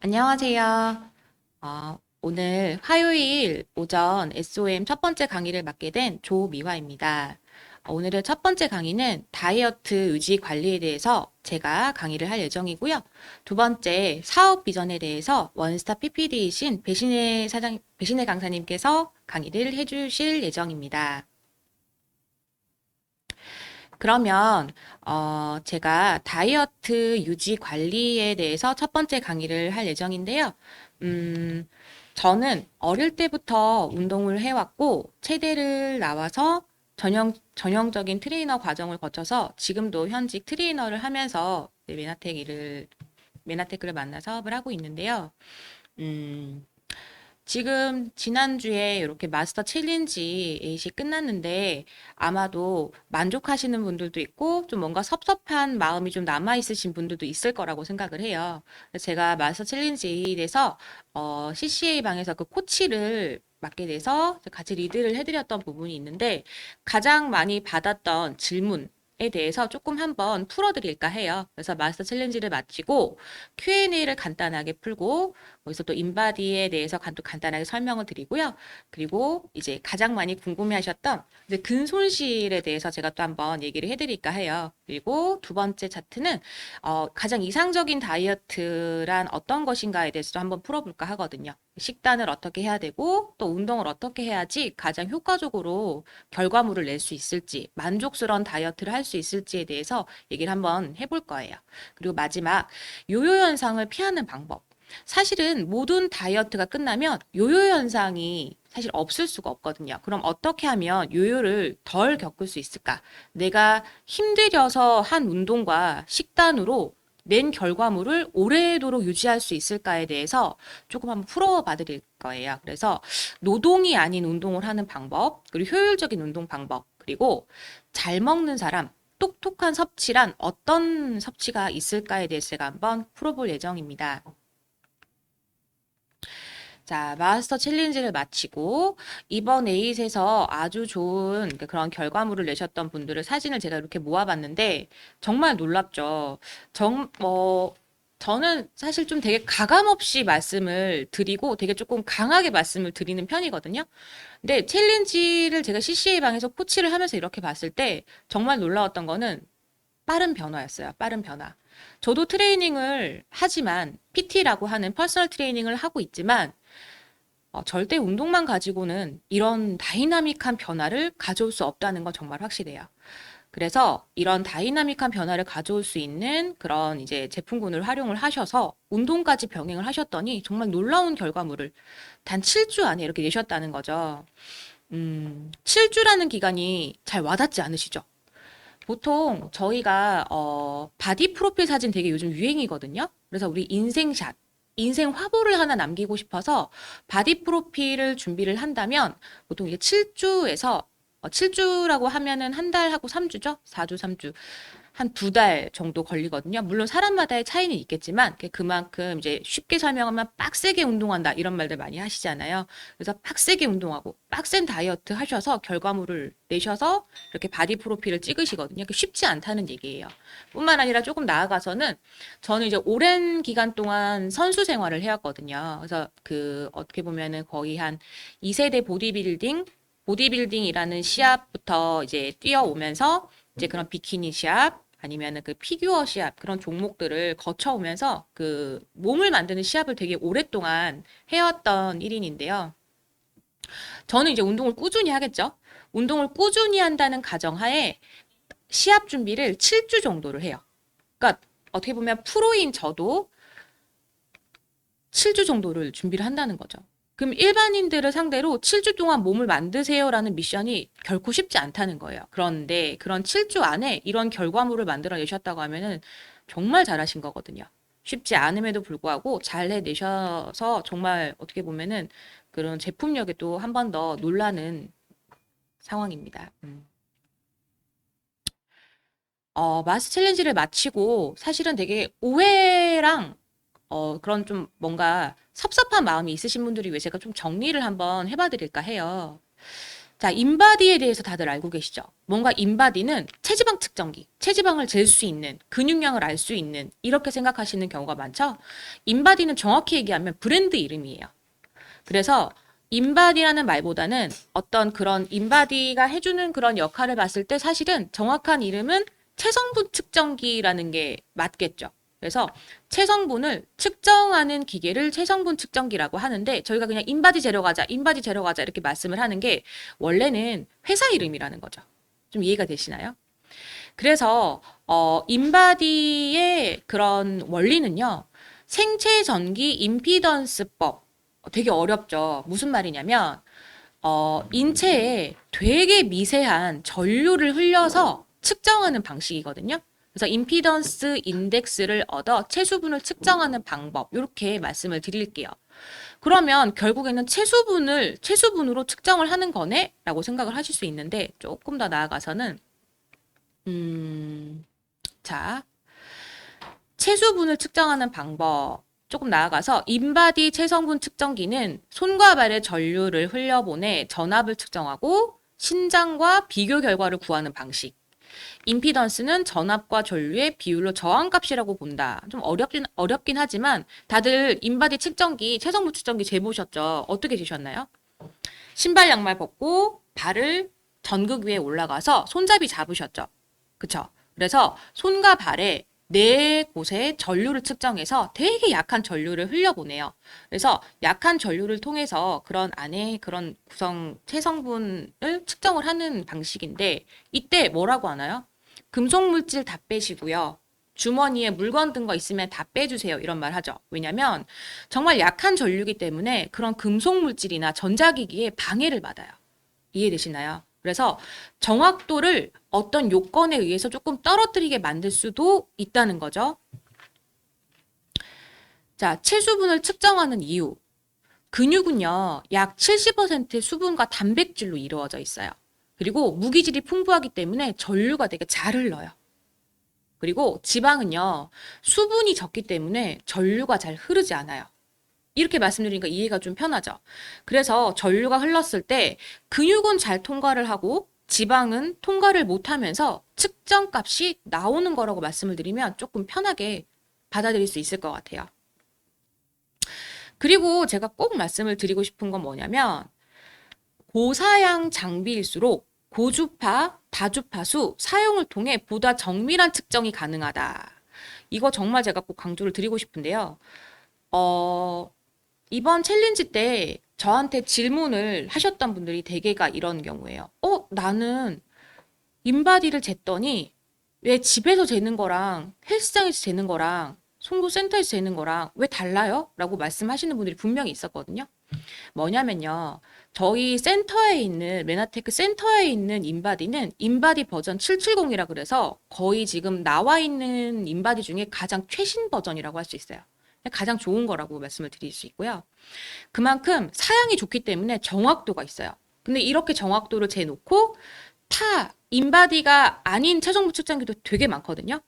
안녕하세요. 오늘 화요일 오전 SOM 첫 번째 강의를 맡게 된 조미화입니다. 오늘의 첫 번째 강의는 다이어트 유지 관리에 대해서 제가 강의를 할 예정이고요. 두 번째 사업 비전에 대해서 원스타 PPD이신 배신혜 강사님께서 강의를 해주실 예정입니다. 그러면 제가 다이어트 유지 관리에 대해서 첫 번째 강의를 할 예정인데요. 음, 저는 어릴 때부터 운동을 해왔고 체대를 나와서 전형적인 트레이너 과정을 거쳐서 지금도 현직 트레이너를 하면서 이제 메나테크를 만나 사업을 하고 있는데요. 음, 지금 지난주에 이렇게 마스터 챌린지 8이 끝났는데 아마도 만족하시는 분들도 있고 좀 뭔가 섭섭한 마음이 좀 남아 있으신 분들도 있을 거라고 생각을 해요. 그래서 제가 마스터 챌린지 8에서 CCA 방에서 그 코치를 맡게 돼서 같이 리드를 해드렸던 부분이 있는데 가장 많이 받았던 질문 에 대해서 조금 한번 풀어드릴까 해요. 그래서 마스터 챌린지를 마치고 Q&A를 간단하게 풀고 거기서 또 인바디에 대해서 또 간단하게 설명을 드리고요. 그리고 이제 가장 많이 궁금해하셨던 이제 근손실에 대해서 제가 또 한번 얘기를 해드릴까 해요. 그리고 두 번째 차트는 가장 이상적인 다이어트란 어떤 것인가에 대해서도 한번 풀어볼까 하거든요. 식단을 어떻게 해야 되고 또 운동을 어떻게 해야지 가장 효과적으로 결과물을 낼 수 있을지 만족스러운 다이어트를 할 수 있을지에 대해서 얘기를 한번 해볼 거예요. 그리고 마지막 요요 현상을 피하는 방법. 사실은 모든 다이어트가 끝나면 요요 현상이 사실 없을 수가 없거든요. 그럼 어떻게 하면 요요를 덜 겪을 수 있을까? 내가 힘들여서 한 운동과 식단으로 낸 결과물을 오래도록 유지할 수 있을까에 대해서 조금 한번 풀어봐 드릴 거예요. 그래서 노동이 아닌 운동을 하는 방법, 그리고 효율적인 운동 방법, 그리고 잘 먹는 사람, 똑똑한 섭취란 어떤 섭취가 있을까에 대해서 제가 한번 풀어볼 예정입니다. 자, 마스터 챌린지를 마치고 이번 에잇에서 아주 좋은 그런 결과물을 내셨던 분들의 사진을 제가 이렇게 모아봤는데 정말 놀랍죠. 저는 사실 좀 되게 가감 없이 말씀을 드리고 되게 조금 강하게 말씀을 드리는 편이거든요. 근데 챌린지를 제가 CCA 방에서 코치를 하면서 이렇게 봤을 때 정말 놀라웠던 거는 빠른 변화였어요. 빠른 변화. 저도 트레이닝을 하지만 PT라고 하는 퍼스널 트레이닝을 하고 있지만 절대 운동만 가지고는 이런 다이나믹한 변화를 가져올 수 없다는 건 정말 확실해요. 그래서 이런 다이나믹한 변화를 가져올 수 있는 그런 이제 제품군을 활용을 하셔서 운동까지 병행을 하셨더니 정말 놀라운 결과물을 단 7주 안에 이렇게 내셨다는 거죠. 7주라는 기간이 잘 와닿지 않으시죠? 보통 저희가 바디 프로필 사진 되게 요즘 유행이거든요. 그래서 우리 인생샷, 인생 화보를 하나 남기고 싶어서 바디 프로필을 준비를 한다면 보통 이게 7주에서 7주라고 하면은 한 달하고 3주죠? 4주, 3주. 한 두 달 정도 걸리거든요. 물론 사람마다의 차이는 있겠지만 그만큼 이제 쉽게 설명하면 빡세게 운동한다 이런 말들 많이 하시잖아요. 그래서 빡세게 운동하고 빡센 다이어트 하셔서 결과물을 내셔서 이렇게 바디 프로필을 찍으시거든요. 쉽지 않다는 얘기예요. 뿐만 아니라 조금 나아가서는 저는 이제 오랜 기간 동안 선수 생활을 해왔거든요. 그래서 그 어떻게 보면은 거의 한 2세대 보디빌딩이라는 시합부터 이제 뛰어오면서 이제 그런 비키니 시합 아니면은 그 피규어 시합 그런 종목들을 거쳐오면서 그 몸을 만드는 시합을 되게 오랫동안 해왔던 1인인데요. 저는 이제 운동을 꾸준히 하겠죠. 운동을 꾸준히 한다는 가정하에 시합 준비를 7주 정도를 해요. 그러니까 어떻게 보면 프로인 저도 7주 정도를 준비를 한다는 거죠. 그럼 일반인들을 상대로 7주 동안 몸을 만드세요라는 미션이 결코 쉽지 않다는 거예요. 그런데 그런 7주 안에 이런 결과물을 만들어내셨다고 하면은 정말 잘하신 거거든요. 쉽지 않음에도 불구하고 잘 해내셔서 정말 어떻게 보면은 그런 제품력에도 한 번 더 놀라는 상황입니다. 마스 챌린지를 마치고 사실은 되게 오해랑 그런 좀 뭔가 섭섭한 마음이 있으신 분들이 위해 제가 좀 정리를 한번 해봐 드릴까 해요. 자, 인바디에 대해서 다들 알고 계시죠? 뭔가 인바디는 체지방 측정기, 체지방을 잴 수 있는, 근육량을 알 수 있는, 이렇게 생각하시는 경우가 많죠? 인바디는 정확히 얘기하면 브랜드 이름이에요. 그래서 인바디라는 말보다는 어떤 그런 인바디가 해주는 그런 역할을 봤을 때 사실은 정확한 이름은 체성분 측정기라는 게 맞겠죠. 그래서 체성분을 측정하는 기계를 체성분 측정기라고 하는데 저희가 그냥 인바디 재러 가자, 인바디 재러 가자 이렇게 말씀을 하는 게 원래는 회사 이름이라는 거죠. 좀 이해가 되시나요? 그래서 인바디의 그런 원리는요. 생체 전기 임피던스법. 되게 어렵죠. 무슨 말이냐면 인체에 되게 미세한 전류를 흘려서 측정하는 방식이거든요. 그래서 임피던스 인덱스를 얻어 체수분을 측정하는 방법 이렇게 말씀을 드릴게요. 그러면 결국에는 체수분으로 측정을 하는 거네? 라고 생각을 하실 수 있는데 조금 더 나아가서는 자, 체수분을 측정하는 방법 조금 나아가서 인바디 체성분 측정기는 손과 발에 전류를 흘려보내 전압을 측정하고 신장과 비교 결과를 구하는 방식. 임피던스는 전압과 전류의 비율로 저항값이라고 본다. 좀 어렵긴 하지만 다들 인바디 측정기, 체성분 측정기 재보셨죠? 어떻게 되셨나요? 신발 양말 벗고 발을 전극 위에 올라가서 손잡이 잡으셨죠? 그쵸? 그래서 손과 발에 네 곳에 전류를 측정해서 되게 약한 전류를 흘려보내요. 그래서 약한 전류를 통해서 그런 안에 그런 구성 체성분을 측정을 하는 방식인데 이때 뭐라고 하나요? 금속 물질 다 빼시고요. 주머니에 물건 든 거 있으면 다 빼주세요. 이런 말 하죠. 왜냐면 정말 약한 전류이기 때문에 그런 금속 물질이나 전자기기에 방해를 받아요. 이해되시나요? 그래서 정확도를 어떤 요건에 의해서 조금 떨어뜨리게 만들 수도 있다는 거죠. 자, 체수분을 측정하는 이유. 근육은요, 약 70% 수분과 단백질로 이루어져 있어요. 그리고 무기질이 풍부하기 때문에 전류가 되게 잘 흘러요. 그리고 지방은요, 수분이 적기 때문에 전류가 잘 흐르지 않아요. 이렇게 말씀드리니까 이해가 좀 편하죠. 그래서 전류가 흘렀을 때 근육은 잘 통과를 하고 지방은 통과를 못하면서 측정값이 나오는 거라고 말씀을 드리면 조금 편하게 받아들일 수 있을 것 같아요. 그리고 제가 꼭 말씀을 드리고 싶은 건 뭐냐면 고사양 장비일수록 고주파, 다주파수 사용을 통해 보다 정밀한 측정이 가능하다. 이거 정말 제가 꼭 강조를 드리고 싶은데요. 이번 챌린지 때 저한테 질문을 하셨던 분들이 대개가 이런 경우예요. 나는 인바디를 쟀더니 왜 집에서 재는 거랑 헬스장에서 재는 거랑 송도센터에서 재는 거랑 왜 달라요? 라고 말씀하시는 분들이 분명히 있었거든요. 뭐냐면요. 저희 센터에 있는 메나테크 센터에 있는 인바디는 인바디 버전 770이라 그래서 거의 지금 나와 있는 인바디 중에 가장 최신 버전이라고 할 수 있어요. 가장 좋은 거라고 말씀을 드릴 수 있고요. 그만큼 사양이 좋기 때문에 정확도가 있어요. 근데 이렇게 정확도를 재놓고 타 인바디가 아닌 체성분 측정기도 되게 많거든요.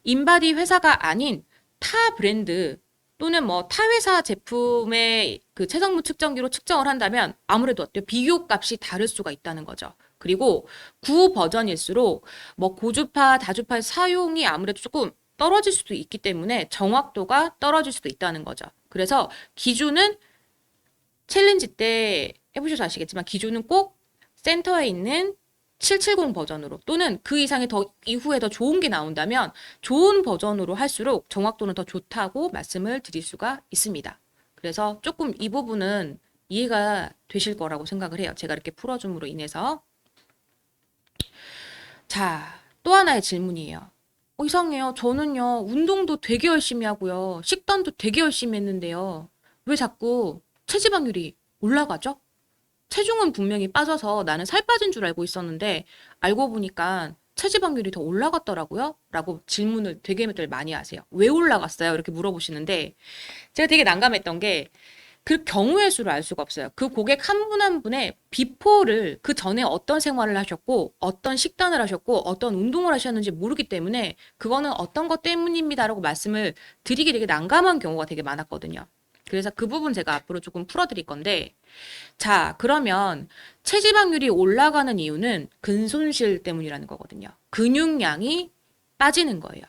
인바디 회사가 아닌 타 브랜드 또는 뭐 타 회사 제품의 그 체성분 측정기로 측정을 한다면 아무래도 어때요? 비교 값이 다를 수가 있다는 거죠. 그리고 구 버전일수록 뭐 고주파, 다주파의 사용이 아무래도 조금 떨어질 수도 있기 때문에 정확도가 떨어질 수도 있다는 거죠. 그래서 기준은 챌린지 때 해보셔서 아시겠지만 기준은 꼭 센터에 있는 770 버전으로 또는 그 이상의 더 이후에 더 좋은 게 나온다면 좋은 버전으로 할수록 정확도는 더 좋다고 말씀을 드릴 수가 있습니다. 그래서 조금 이 부분은 이해가 되실 거라고 생각을 해요. 제가 이렇게 풀어줌으로 인해서. 자, 또 하나의 질문이에요. 이상해요. 저는요, 운동도 되게 열심히 하고요. 식단도 되게 열심히 했는데요. 왜 자꾸 체지방률이 올라가죠? 체중은 분명히 빠져서 나는 살 빠진 줄 알고 있었는데 알고 보니까 체지방률이 더 올라갔더라고요. 라고 질문을 되게들 많이 하세요. 왜 올라갔어요? 이렇게 물어보시는데 제가 되게 난감했던 게 그 경우의 수를 알 수가 없어요. 그 고객 한 분 한 분의 비포를 그 전에 어떤 생활을 하셨고 어떤 식단을 하셨고 어떤 운동을 하셨는지 모르기 때문에 그거는 어떤 것 때문입니다라고 말씀을 드리기 되게 난감한 경우가 되게 많았거든요. 그래서 그 부분 제가 앞으로 조금 풀어드릴 건데, 자, 그러면 체지방률이 올라가는 이유는 근손실 때문이라는 거거든요. 근육량이 빠지는 거예요.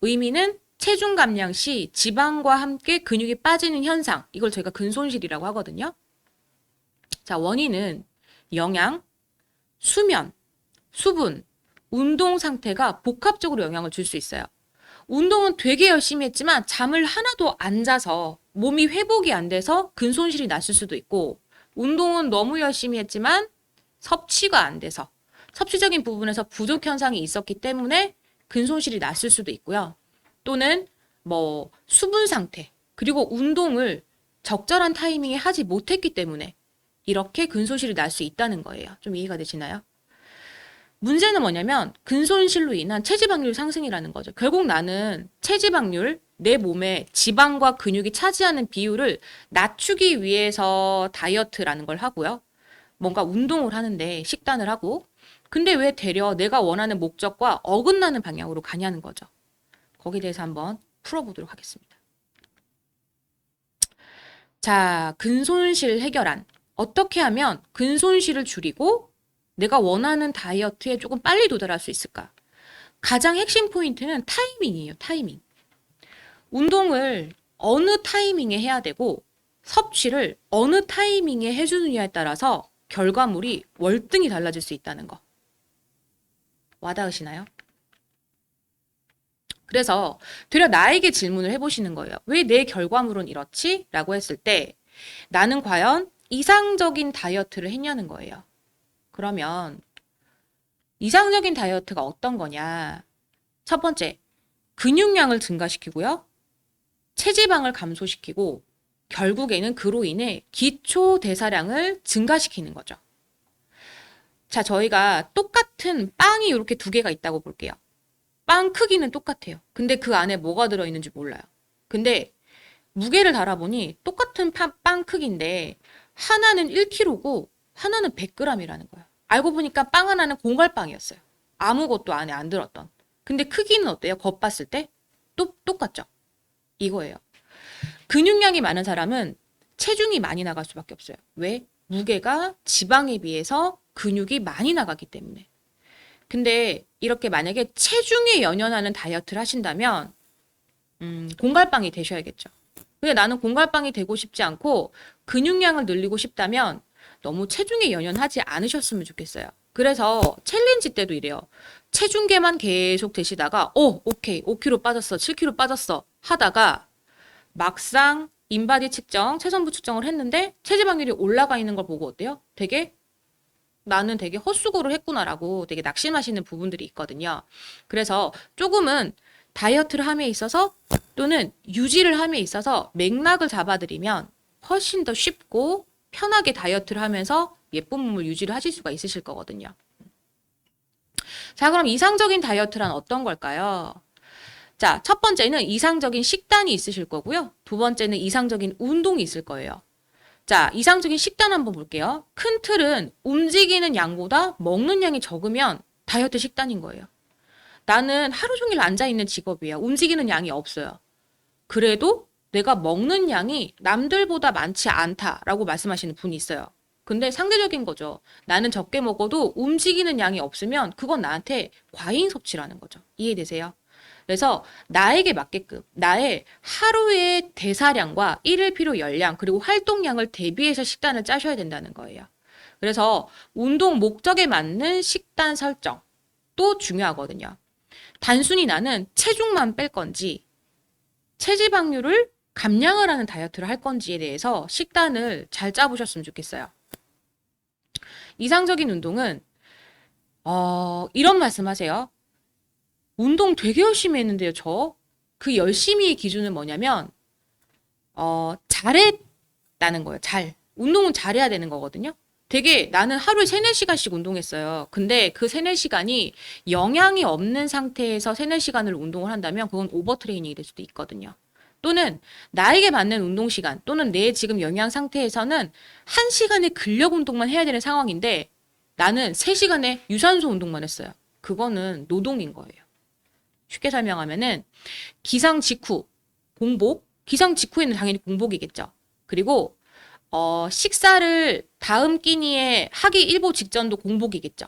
의미는 체중 감량 시 지방과 함께 근육이 빠지는 현상, 이걸 저희가 근손실이라고 하거든요. 자, 원인은 영양, 수면, 수분, 운동 상태가 복합적으로 영향을 줄 수 있어요. 운동은 되게 열심히 했지만 잠을 하나도 안 자서 몸이 회복이 안 돼서 근손실이 났을 수도 있고, 운동은 너무 열심히 했지만 섭취가 안 돼서 섭취적인 부분에서 부족 현상이 있었기 때문에 근손실이 났을 수도 있고요. 또는 뭐 수분 상태, 그리고 운동을 적절한 타이밍에 하지 못했기 때문에 이렇게 근손실이 날 수 있다는 거예요. 좀 이해가 되시나요? 문제는 뭐냐면 근손실로 인한 체지방률 상승이라는 거죠. 결국 나는 체지방률, 내 몸에 지방과 근육이 차지하는 비율을 낮추기 위해서 다이어트라는 걸 하고요. 뭔가 운동을 하는데 식단을 하고, 근데 왜 되려 내가 원하는 목적과 어긋나는 방향으로 가냐는 거죠. 거기에 대해서 한번 풀어보도록 하겠습니다. 자, 근손실 해결안. 어떻게 하면 근손실을 줄이고 내가 원하는 다이어트에 조금 빨리 도달할 수 있을까? 가장 핵심 포인트는 타이밍이에요. 타이밍. 운동을 어느 타이밍에 해야 되고 섭취를 어느 타이밍에 해주느냐에 따라서 결과물이 월등히 달라질 수 있다는 거. 와닿으시나요? 그래서 되려 나에게 질문을 해보시는 거예요. 왜 내 결과물은 이렇지? 라고 했을 때 나는 과연 이상적인 다이어트를 했냐는 거예요. 그러면 이상적인 다이어트가 어떤 거냐? 첫 번째, 근육량을 증가시키고요. 체지방을 감소시키고 결국에는 그로 인해 기초 대사량을 증가시키는 거죠. 자, 저희가 똑같은 빵이 이렇게 두 개가 있다고 볼게요. 빵 크기는 똑같아요. 근데 그 안에 뭐가 들어있는지 몰라요. 근데 무게를 달아보니 똑같은 빵 크기인데 하나는 1kg고 하나는 100g이라는 거예요. 알고 보니까 빵 하나는 공갈빵이었어요. 아무것도 안에 안 들었던. 근데 크기는 어때요? 겉봤을 때? 똑같죠? 이거예요. 근육량이 많은 사람은 체중이 많이 나갈 수밖에 없어요. 왜? 무게가 지방에 비해서 근육이 많이 나가기 때문에. 근데 이렇게 만약에 체중에 연연하는 다이어트를 하신다면 공갈빵이 되셔야겠죠. 근데 나는 공갈빵이 되고 싶지 않고 근육량을 늘리고 싶다면 너무 체중에 연연하지 않으셨으면 좋겠어요. 그래서 챌린지 때도 이래요. 체중계만 계속 되시다가 오케이 5kg 빠졌어 7kg 빠졌어 하다가 막상 인바디 측정, 체선부 측정을 했는데 체지방률이 올라가 있는 걸 보고 어때요? 나는 되게 헛수고를 했구나라고 되게 낙심하시는 부분들이 있거든요. 그래서 조금은 다이어트를 함에 있어서 또는 유지를 함에 있어서 맥락을 잡아드리면 훨씬 더 쉽고 편하게 다이어트를 하면서 예쁜 몸을 유지를 하실 수가 있으실 거거든요. 자, 그럼 이상적인 다이어트란 어떤 걸까요? 자, 첫 번째는 이상적인 식단이 있으실 거고요. 두 번째는 이상적인 운동이 있을 거예요. 자, 이상적인 식단 한번 볼게요. 큰 틀은 움직이는 양보다 먹는 양이 적으면 다이어트 식단인 거예요. 나는 하루 종일 앉아있는 직업이에요. 움직이는 양이 없어요. 그래도 내가 먹는 양이 남들보다 많지 않다라고 말씀하시는 분이 있어요. 근데 상대적인 거죠. 나는 적게 먹어도 움직이는 양이 없으면 그건 나한테 과잉 섭취라는 거죠. 이해되세요? 그래서 나에게 맞게끔 나의 하루의 대사량과 일일 필요 열량 그리고 활동량을 대비해서 식단을 짜셔야 된다는 거예요. 그래서 운동 목적에 맞는 식단 설정도 중요하거든요. 단순히 나는 체중만 뺄 건지 체지방률을 감량을 하는 다이어트를 할 건지에 대해서 식단을 잘 짜보셨으면 좋겠어요. 이상적인 운동은 이런 말씀하세요. 운동 되게 열심히 했는데요, 저. 그 열심히의 기준은 뭐냐면 잘했다는 거예요. 운동은 잘해야 되는 거거든요. 되게 나는 하루에 3, 4시간씩 운동했어요. 근데 그 3, 4시간이 영향이 없는 상태에서 3, 4시간을 운동을 한다면 그건 오버트레이닝이 될 수도 있거든요. 또는 나에게 맞는 운동 시간 또는 내 지금 영양 상태에서는 1시간의 근력 운동만 해야 되는 상황인데 나는 3시간의 유산소 운동만 했어요. 그거는 노동인 거예요. 쉽게 설명하면은 기상 직후 공복, 기상 직후에는 당연히 공복이겠죠. 그리고 식사를 다음 끼니에 하기 일보 직전도 공복이겠죠.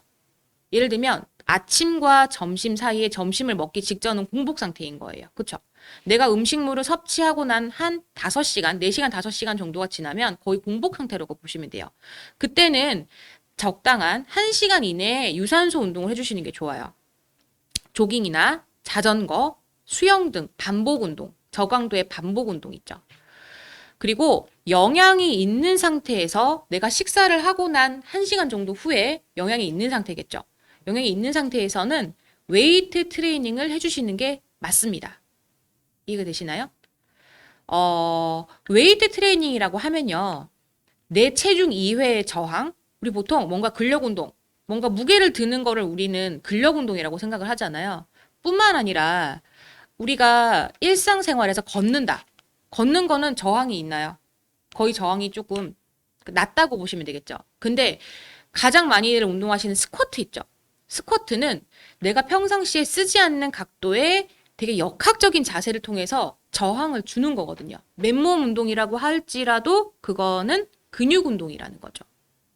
예를 들면 아침과 점심 사이에 점심을 먹기 직전은 공복 상태인 거예요. 그렇죠? 내가 음식물을 섭취하고 난 한 5시간, 4시간, 5시간 정도가 지나면 거의 공복 상태라고 보시면 돼요. 그때는 적당한 1시간 이내에 유산소 운동을 해주시는 게 좋아요. 조깅이나 자전거, 수영 등 반복 운동, 저강도의 반복 운동 있죠. 그리고 영양이 있는 상태에서 내가 식사를 하고 난 1시간 정도 후에 영양이 있는 상태겠죠. 영양이 있는 상태에서는 웨이트 트레이닝을 해주시는 게 맞습니다. 이해가 되시나요? 웨이트 트레이닝이라고 하면요. 내 체중 이외의 저항, 우리 보통 뭔가 근력 운동, 뭔가 무게를 드는 거를 우리는 근력 운동이라고 생각을 하잖아요. 뿐만 아니라 우리가 일상생활에서 걷는다. 걷는 거는 저항이 있나요? 거의 저항이 조금 낮다고 보시면 되겠죠. 근데 가장 많이들 운동하시는 스쿼트 있죠. 스쿼트는 내가 평상시에 쓰지 않는 각도의 되게 역학적인 자세를 통해서 저항을 주는 거거든요. 맨몸 운동이라고 할지라도 그거는 근육 운동이라는 거죠.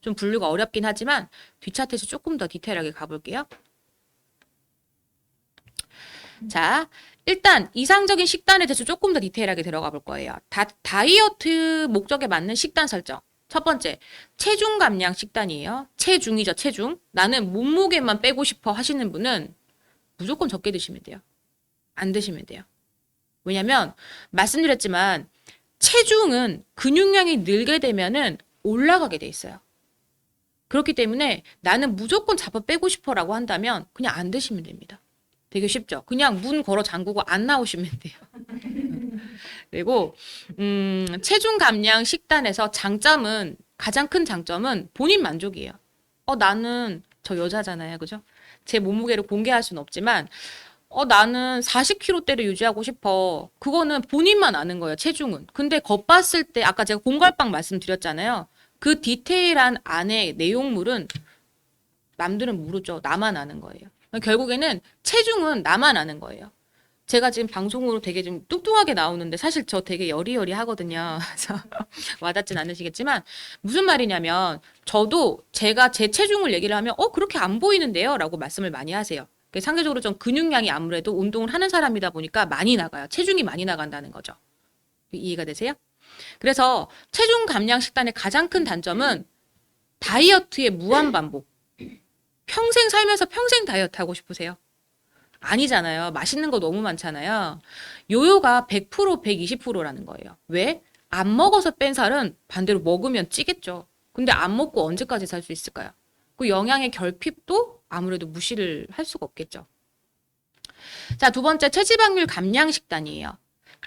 좀 분류가 어렵긴 하지만 뒷차트에서 조금 더 디테일하게 가볼게요. 자, 일단 이상적인 식단에 대해서 조금 더 디테일하게 들어가 볼 거예요. 다이어트 목적에 맞는 식단 설정. 첫 번째, 체중 감량 식단이에요. 체중이죠, 체중. 나는 몸무게만 빼고 싶어 하시는 분은 무조건 적게 드시면 돼요. 안 드시면 돼요. 왜냐면 말씀드렸지만 체중은 근육량이 늘게 되면은 올라가게 돼 있어요. 그렇기 때문에 나는 무조건 잡아 빼고 싶어라고 한다면 그냥 안 드시면 됩니다. 되게 쉽죠. 그냥 문 걸어 잠그고 안 나오시면 돼요. 그리고 체중 감량 식단에서 장점은 가장 큰 장점은 본인 만족이에요. 나는 저 여자잖아요, 그죠? 제 몸무게를 공개할 수는 없지만 나는 40kg대를 유지하고 싶어. 그거는 본인만 아는 거예요, 체중은. 근데 겉봤을 때 아까 제가 공갈빵 말씀드렸잖아요. 그 디테일한 안에 내용물은 남들은 모르죠. 나만 아는 거예요. 결국에는 체중은 나만 아는 거예요. 제가 지금 방송으로 되게 좀 뚱뚱하게 나오는데 사실 저 되게 여리여리 하거든요. 그래서 와닿진 않으시겠지만 무슨 말이냐면 저도 제가 제 체중을 얘기를 하면 그렇게 안 보이는데요? 라고 말씀을 많이 하세요. 상대적으로 좀 근육량이 아무래도 운동을 하는 사람이다 보니까 많이 나가요. 체중이 많이 나간다는 거죠. 이해가 되세요? 그래서 체중 감량 식단의 가장 큰 단점은 다이어트의 무한 반복. 평생 살면서 평생 다이어트 하고 싶으세요? 아니잖아요. 맛있는 거 너무 많잖아요. 요요가 100%, 120%라는 거예요. 왜? 안 먹어서 뺀 살은 반대로 먹으면 찌겠죠. 근데 안 먹고 언제까지 살 수 있을까요? 그 영양의 결핍도 아무래도 무시를 할 수가 없겠죠. 자, 두 번째 체지방률 감량 식단이에요.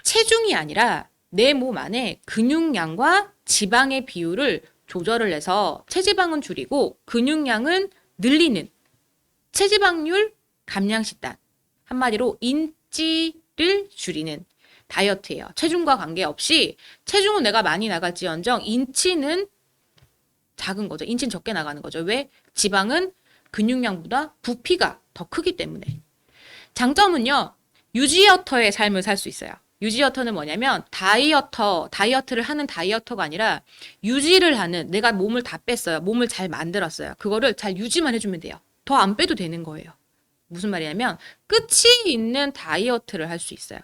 체중이 아니라 내 몸 안에 근육량과 지방의 비율을 조절을 해서 체지방은 줄이고 근육량은 늘리는 체지방률 감량 식단. 한마디로 인지를 줄이는 다이어트예요. 체중과 관계없이 체중은 내가 많이 나갈지언정 인치는 작은 거죠. 인치는 적게 나가는 거죠. 왜? 지방은 근육량보다 부피가 더 크기 때문에. 장점은요. 유지어터의 삶을 살 수 있어요. 유지어터는 뭐냐면 다이어트를 하는 다이어터가 아니라 유지를 하는 내가 몸을 다 뺐어요. 몸을 잘 만들었어요. 그거를 잘 유지만 해주면 돼요. 더 안 빼도 되는 거예요. 무슨 말이냐면 끝이 있는 다이어트를 할 수 있어요.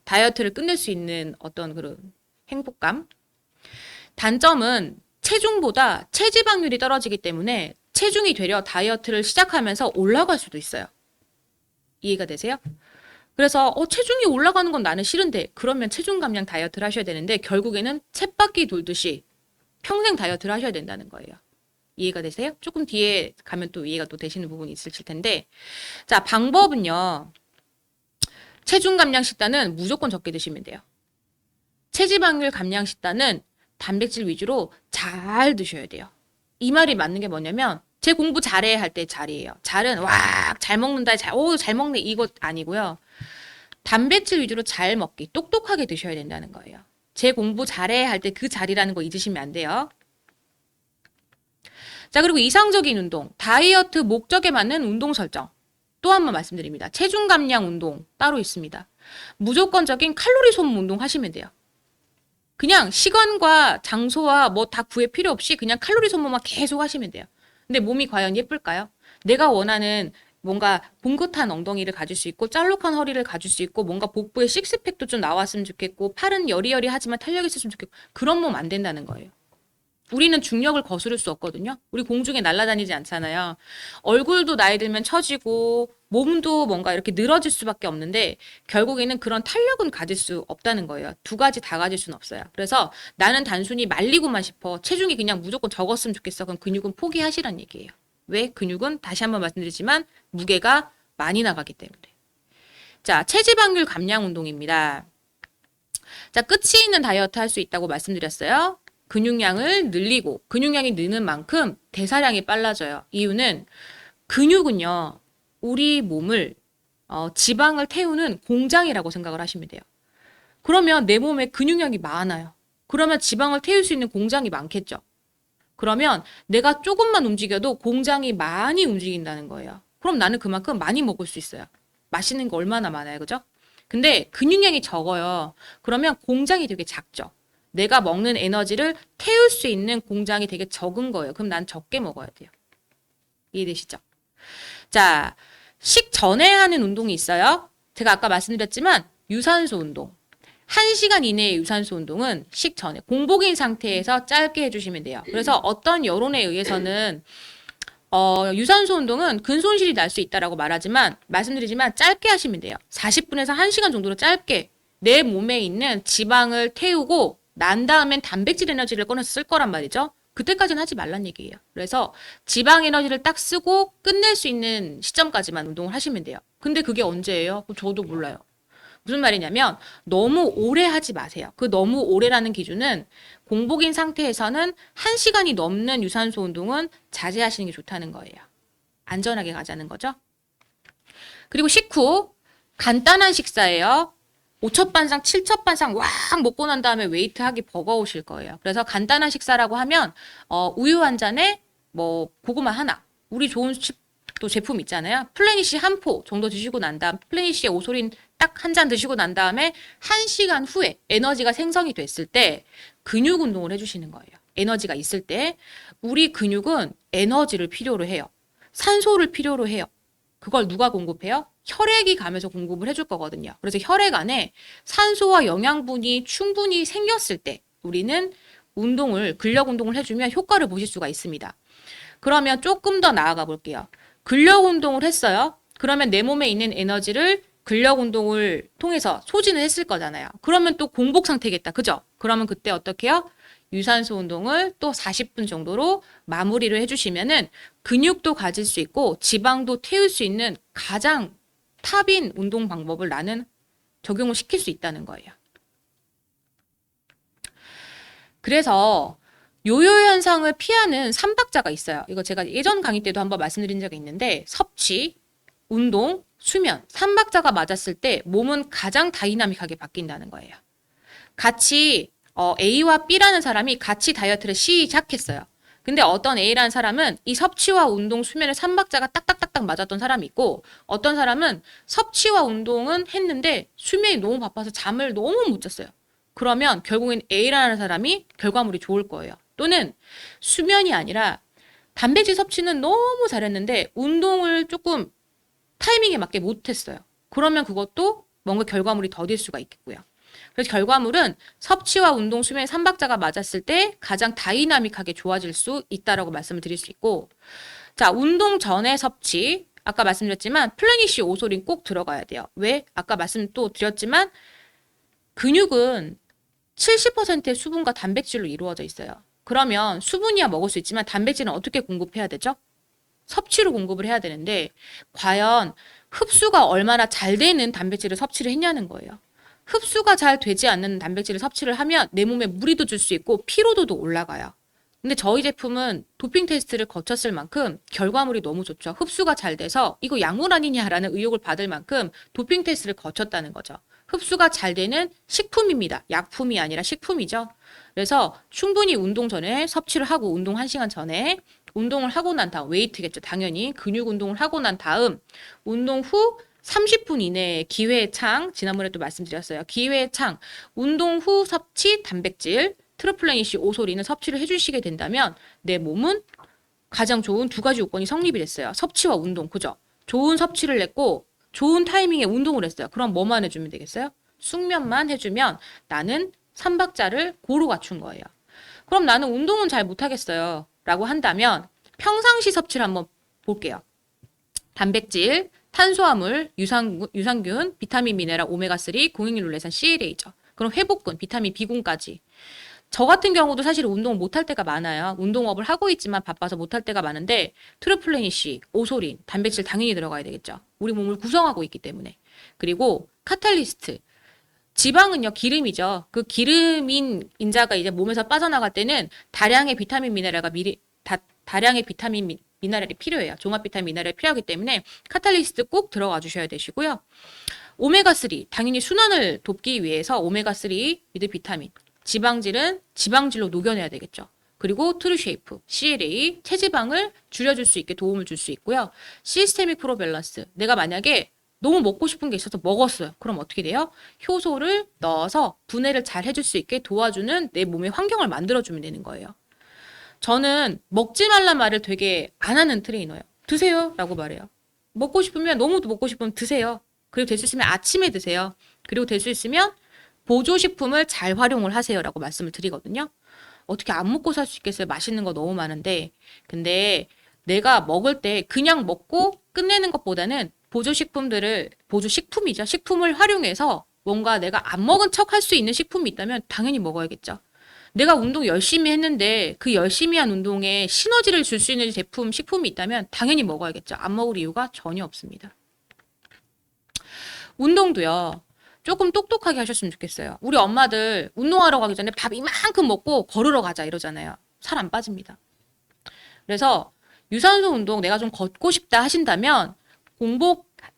다이어트를 끝낼 수 있는 어떤 그런 행복감. 단점은 체중보다 체지방률이 떨어지기 때문에 체중이 되려 다이어트를 시작하면서 올라갈 수도 있어요. 이해가 되세요? 그래서 체중이 올라가는 건 나는 싫은데 그러면 체중 감량 다이어트를 하셔야 되는데 결국에는 쳇바퀴 돌듯이 평생 다이어트를 하셔야 된다는 거예요. 이해가 되세요? 조금 뒤에 가면 또 이해가 또 되시는 부분이 있으실 텐데 자, 방법은요. 체중 감량 식단은 무조건 적게 드시면 돼요. 체지방률 감량 식단은 단백질 위주로 잘 드셔야 돼요. 이 말이 맞는 게 뭐냐면 제 공부 잘해 할 때 잘이에요. 잘은 잘 먹는다, 잘 먹네 이거 아니고요. 단백질 위주로 잘 먹기, 똑똑하게 드셔야 된다는 거예요. 제 공부 잘해 할 때 그 잘이라는 거 잊으시면 안 돼요. 자, 그리고 이상적인 운동, 다이어트 목적에 맞는 운동 설정. 또 한 번 말씀드립니다. 체중 감량 운동 따로 있습니다. 무조건적인 칼로리 소모 운동 하시면 돼요. 그냥 시간과 장소와 뭐 다 구애 필요 없이 그냥 칼로리 소모만 계속 하시면 돼요. 근데 몸이 과연 예쁠까요? 내가 원하는 뭔가 봉긋한 엉덩이를 가질 수 있고 짤록한 허리를 가질 수 있고 뭔가 복부에 식스팩도 좀 나왔으면 좋겠고 팔은 여리여리하지만 탄력이 있었으면 좋겠고 그런 몸 안 된다는 거예요. 우리는 중력을 거스를 수 없거든요. 우리 공중에 날아다니지 않잖아요. 얼굴도 나이 들면 처지고 몸도 뭔가 이렇게 늘어질 수밖에 없는데 결국에는 그런 탄력은 가질 수 없다는 거예요. 두 가지 다 가질 수는 없어요. 그래서 나는 단순히 말리고만 싶어. 체중이 그냥 무조건 적었으면 좋겠어. 그럼 근육은 포기하시란 얘기예요. 왜? 근육은 다시 한번 말씀드리지만 무게가 많이 나가기 때문에. 자, 체지방률 감량 운동입니다. 자, 끝이 있는 다이어트 할 수 있다고 말씀드렸어요. 근육량을 늘리고 근육량이 느는 만큼 대사량이 빨라져요. 이유는 근육은요. 우리 몸을 지방을 태우는 공장이라고 생각을 하시면 돼요. 그러면 내 몸에 근육량이 많아요. 그러면 지방을 태울 수 있는 공장이 많겠죠. 그러면 내가 조금만 움직여도 공장이 많이 움직인다는 거예요. 그럼 나는 그만큼 많이 먹을 수 있어요. 맛있는 거 얼마나 많아요. 그죠? 근데 근육량이 적어요. 그러면 공장이 되게 작죠. 내가 먹는 에너지를 태울 수 있는 공장이 되게 적은 거예요. 그럼 난 적게 먹어야 돼요. 이해되시죠? 자, 식전에 하는 운동이 있어요. 제가 아까 말씀드렸지만 유산소 운동. 1시간 이내의 유산소 운동은 식전에 공복인 상태에서 짧게 해주시면 돼요. 그래서 어떤 여론에 의해서는 유산소 운동은 근손실이 날 수 있다라고 말씀드리지만 짧게 하시면 돼요. 40분에서 1시간 정도로 짧게 내 몸에 있는 지방을 태우고 난 다음엔 단백질 에너지를 꺼내서 쓸 거란 말이죠. 그때까지는 하지 말란 얘기예요. 그래서 지방 에너지를 딱 쓰고 끝낼 수 있는 시점까지만 운동을 하시면 돼요. 근데 그게 언제예요? 저도 몰라요. 무슨 말이냐면 너무 오래 하지 마세요. 그 너무 오래라는 기준은 공복인 상태에서는 1시간이 넘는 유산소 운동은 자제하시는 게 좋다는 거예요. 안전하게 가자는 거죠. 그리고 식후 간단한 식사예요. 5첩 반상, 7첩 반상 왁 먹고 난 다음에 웨이트 하기 버거우실 거예요. 그래서 간단한 식사라고 하면 우유 한 잔에 뭐 고구마 하나. 우리 좋은 또 제품 있잖아요. 플래니시 한 포 정도 드시고 난 다음 플래니시의 오소린 딱 한 잔 드시고 난 다음에 1시간 후에 에너지가 생성이 됐을 때 근육 운동을 해주시는 거예요. 에너지가 있을 때 우리 근육은 에너지를 필요로 해요. 산소를 필요로 해요. 그걸 누가 공급해요? 혈액이 가면서 공급을 해줄 거거든요. 그래서 혈액 안에 산소와 영양분이 충분히 생겼을 때 우리는 근력 운동을 해주면 효과를 보실 수가 있습니다. 그러면 조금 더 나아가 볼게요. 근력 운동을 했어요. 그러면 내 몸에 있는 에너지를 근력 운동을 통해서 소진을 했을 거잖아요. 그러면 또 공복 상태겠다. 그죠? 그러면 그때 어떻게 해요? 유산소 운동을 또 40분 정도로 마무리를 해주시면은 근육도 가질 수 있고 지방도 태울 수 있는 가장 탑인 운동 방법을 나는 적용을 시킬 수 있다는 거예요. 그래서 요요 현상을 피하는 3박자가 있어요. 이거 제가 예전 강의 때도 한번 말씀드린 적이 있는데 섭취, 운동, 수면 3박자가 맞았을 때 몸은 가장 다이나믹하게 바뀐다는 거예요. 같이 A와 B라는 사람이 같이 다이어트를 시작했어요. 근데 어떤 A라는 사람은 이 섭취와 운동, 수면의 3박자가 딱딱딱딱 맞았던 사람이 있고 어떤 사람은 섭취와 운동은 했는데 수면이 너무 바빠서 잠을 너무 못 잤어요. 그러면 결국엔 A라는 사람이 결과물이 좋을 거예요. 또는 수면이 아니라 단백질 섭취는 너무 잘했는데 운동을 조금 타이밍에 맞게 못했어요. 그러면 그것도 뭔가 결과물이 더딜 수가 있겠고요. 그래서 결과물은 섭취와 운동, 수면의 3박자가 맞았을 때 가장 다이나믹하게 좋아질 수 있다라고 말씀을 드릴 수 있고 자, 운동 전에 섭취 아까 말씀드렸지만 플래니시 오소린 꼭 들어가야 돼요. 왜? 아까 말씀 또 드렸지만 근육은 70%의 수분과 단백질로 이루어져 있어요. 그러면 수분이야 먹을 수 있지만 단백질은 어떻게 공급해야 되죠? 섭취로 공급을 해야 되는데 과연 흡수가 얼마나 잘 되는 단백질을 섭취를 했냐는 거예요. 흡수가 잘 되지 않는 단백질을 섭취를 하면 내 몸에 무리도 줄 수 있고 피로도도 올라가요. 근데 저희 제품은 도핑 테스트를 거쳤을 만큼 결과물이 너무 좋죠. 흡수가 잘 돼서 이거 약물 아니냐라는 의혹을 받을 만큼 도핑 테스트를 거쳤다는 거죠. 흡수가 잘 되는 식품입니다. 약품이 아니라 식품이죠. 그래서 충분히 운동 전에 섭취를 하고 운동 1시간 전에 운동을 하고 난 다음 웨이트겠죠. 당연히 근육 운동을 하고 난 다음 운동 후 30분 이내에 기회의 창, 지난번에도 말씀드렸어요. 기회의 창, 운동 후 섭취 단백질, 트루플레니쉬 오소리는 섭취를 해주시게 된다면 내 몸은 가장 좋은 두 가지 요건이 성립이 됐어요. 섭취와 운동, 그죠? 좋은 섭취를 했고 좋은 타이밍에 운동을 했어요. 그럼 뭐만 해주면 되겠어요? 숙면만 해주면 나는 3박자를 고루 갖춘 거예요. 그럼 나는 운동은 잘 못하겠어요. 라고 한다면 평상시 섭취를 한번 볼게요. 단백질, 탄수화물, 유산균, 비타민, 미네랄, 오메가3, 공익률레산, CLA죠. 그럼 회복근, 비타민 B군까지. 저 같은 경우도 사실 운동을 못할 때가 많아요. 운동업을 하고 있지만 바빠서 못할 때가 많은데 트루플레니쉬, 오소린, 단백질 당연히 들어가야 되겠죠. 우리 몸을 구성하고 있기 때문에. 그리고 카탈리스트, 지방은요, 기름이죠. 그 기름인 인자가 이제 몸에서 빠져나갈 때는 다량의 비타민 미네랄과 다량의 비타민 미네랄이 필요해요. 종합 비타민 미네랄이 필요하기 때문에 카탈리스트 꼭 들어가 주셔야 되시고요. 오메가3, 당연히 순환을 돕기 위해서 오메가3, 미드 비타민. 지방질은 지방질로 녹여내야 되겠죠. 그리고 트루쉐이프, CLA, 체지방을 줄여줄 수 있게 도움을 줄 수 있고요. 시스테믹 프로밸런스, 내가 만약에 너무 먹고 싶은 게 있어서 먹었어요. 그럼 어떻게 돼요? 효소를 넣어서 분해를 잘 해줄 수 있게 도와주는 내 몸의 환경을 만들어주면 되는 거예요. 저는 먹지 말란 말을 되게 안 하는 트레이너예요. 드세요 라고 말해요. 먹고 싶으면, 너무 먹고 싶으면 드세요. 그리고 될 수 있으면 아침에 드세요. 그리고 될 수 있으면 보조식품을 잘 활용을 하세요 라고 말씀을 드리거든요. 어떻게 안 먹고 살 수 있겠어요? 맛있는 거 너무 많은데. 근데 내가 먹을 때 그냥 먹고 끝내는 것보다는 보조식품이죠. 식품을 활용해서 뭔가 내가 안 먹은 척 할 수 있는 식품이 있다면 당연히 먹어야겠죠. 내가 운동 열심히 했는데 그 열심히 한 운동에 시너지를 줄 수 있는 제품, 식품이 있다면 당연히 먹어야겠죠. 안 먹을 이유가 전혀 없습니다. 운동도요. 조금 똑똑하게 하셨으면 좋겠어요. 우리 엄마들 운동하러 가기 전에 밥 이만큼 먹고 걸으러 가자 이러잖아요. 살 안 빠집니다. 그래서 유산소 운동 내가 좀 걷고 싶다 하신다면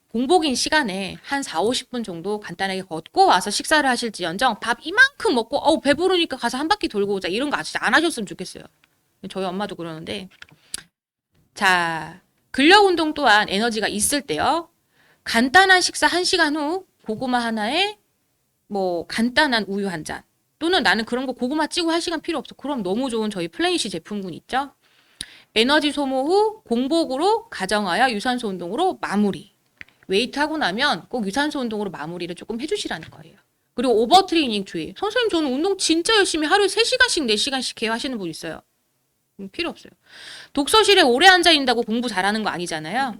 공복인 시간에 한 4, 50분 정도 간단하게 걷고 와서 식사를 하실지언정 밥 이만큼 먹고 배부르니까 가서 한 바퀴 돌고 오자 이런 거 진짜 안 하셨으면 좋겠어요. 저희 엄마도 그러는데. 자, 근력 운동 또한 에너지가 있을 때요. 간단한 식사 1시간 후 고구마 하나에 뭐 간단한 우유 한 잔. 또는 나는 그런 거 고구마 찌고 할 시간 필요 없어. 그럼 너무 좋은 저희 플래니시 제품군 있죠. 에너지 소모 후 공복으로 가정하여 유산소 운동으로 마무리. 웨이트 하고 나면 꼭 유산소 운동으로 마무리를 조금 해주시라는 거예요. 그리고 오버 트레이닝 주의. 선생님 저는 운동 진짜 열심히 하루에 3시간씩 4시간씩 해요 하시는 분 있어요. 필요 없어요. 독서실에 오래 앉아 있는다고 공부 잘하는 거 아니잖아요.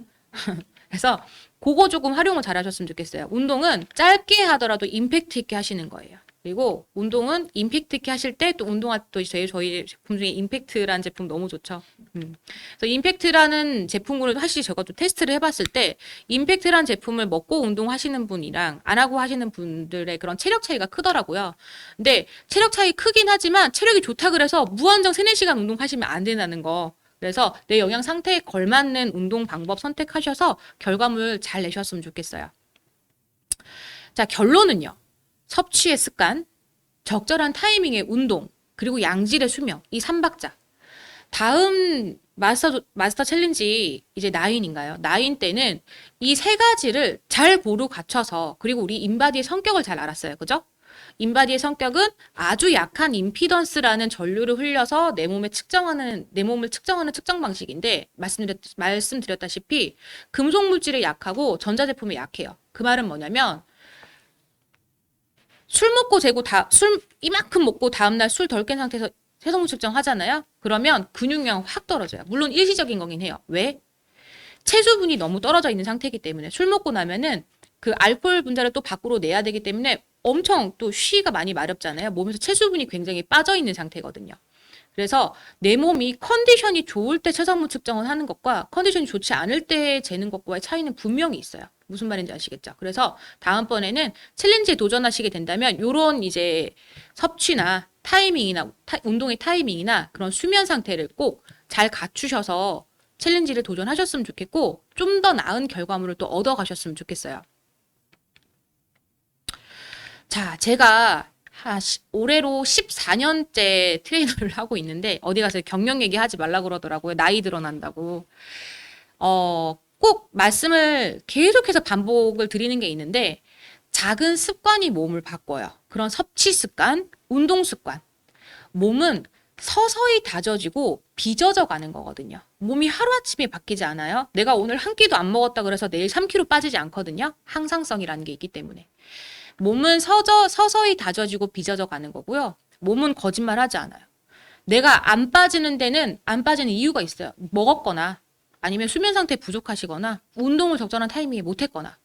그래서 그거 조금 활용을 잘 하셨으면 좋겠어요. 운동은 짧게 하더라도 임팩트 있게 하시는 거예요. 그리고 운동은 임팩트 있게 하실 때 또 운동할 또 저희 제품 중에 임팩트라는 제품 너무 좋죠. 그래서 임팩트라는 제품을 사실 제가 또 테스트를 해봤을 때 임팩트라는 제품을 먹고 운동하시는 분이랑 안 하고 하시는 분들의 그런 체력 차이가 크더라고요. 근데 체력 차이 크긴 하지만 체력이 좋다 그래서 무한정 3, 4시간 운동하시면 안 된다는 거. 그래서 내 영양 상태에 걸맞는 운동 방법 선택하셔서 결과물 잘 내셨으면 좋겠어요. 자, 결론은요. 섭취의 습관, 적절한 타이밍의 운동, 그리고 양질의 수면, 이 3박자. 다음 마스터 챌린지 이제 9인가요? 9 때는 이 3가지를 잘 고루 갖춰서, 그리고 우리 인바디의 성격을 잘 알았어요. 그죠? 인바디의 성격은 아주 약한 임피던스라는 전류를 흘려서 내 몸을 측정하는 측정 방식인데, 말씀드렸다시피 금속 물질에 약하고 전자제품에 약해요. 그 말은 뭐냐면 술 먹고 재고 술 이만큼 먹고 다음날 술 덜 깬 상태에서 세성물 측정 하잖아요. 그러면 근육량 확 떨어져요. 물론 일시적인 거긴 해요. 왜? 체수분이 너무 떨어져 있는 상태이기 때문에 술 먹고 나면은 그 알코올 분자를 또 밖으로 내야 되기 때문에 엄청 또 쉬가 많이 마렵잖아요. 몸에서 체수분이 굉장히 빠져 있는 상태거든요. 그래서 내 몸이 컨디션이 좋을 때 체성분 측정을 하는 것과 컨디션이 좋지 않을 때 재는 것과의 차이는 분명히 있어요. 무슨 말인지 아시겠죠? 그래서 다음번에는 챌린지에 도전하시게 된다면 요런 이제 섭취나 타이밍이나 운동의 타이밍이나 그런 수면 상태를 꼭 잘 갖추셔서 챌린지를 도전하셨으면 좋겠고 좀 더 나은 결과물을 또 얻어가셨으면 좋겠어요. 자, 제가 올해로 14년째 트레이너를 하고 있는데 어디 가서 경력 얘기하지 말라 그러더라고요. 나이 드러난다고. 꼭 말씀을 계속해서 반복을 드리는 게 있는데 작은 습관이 몸을 바꿔요. 그런 섭취 습관, 운동 습관. 몸은 서서히 다져지고 빚어져 가는 거거든요. 몸이 하루아침에 바뀌지 않아요. 내가 오늘 한 끼도 안 먹었다 그래서 내일 3kg 빠지지 않거든요. 항상성이라는 게 있기 때문에. 몸은 서서히 다져지고 빚어져 가는 거고요. 몸은 거짓말하지 않아요. 내가 안 빠지는 데는 안 빠지는 이유가 있어요. 먹었거나 아니면 수면 상태 부족하시거나 운동을 적절한 타이밍에 못 했거나.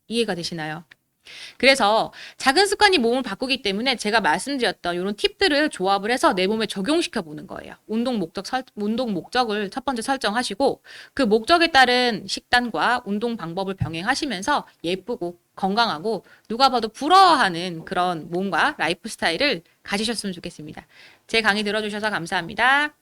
이해가 되시나요? 그래서 작은 습관이 몸을 바꾸기 때문에 제가 말씀드렸던 이런 팁들을 조합을 해서 내 몸에 적용시켜 보는 거예요. 운동 목적을 첫 번째 설정하시고 그 목적에 따른 식단과 운동 방법을 병행하시면서 예쁘고 건강하고 누가 봐도 부러워하는 그런 몸과 라이프 스타일을 가지셨으면 좋겠습니다. 제 강의 들어주셔서 감사합니다.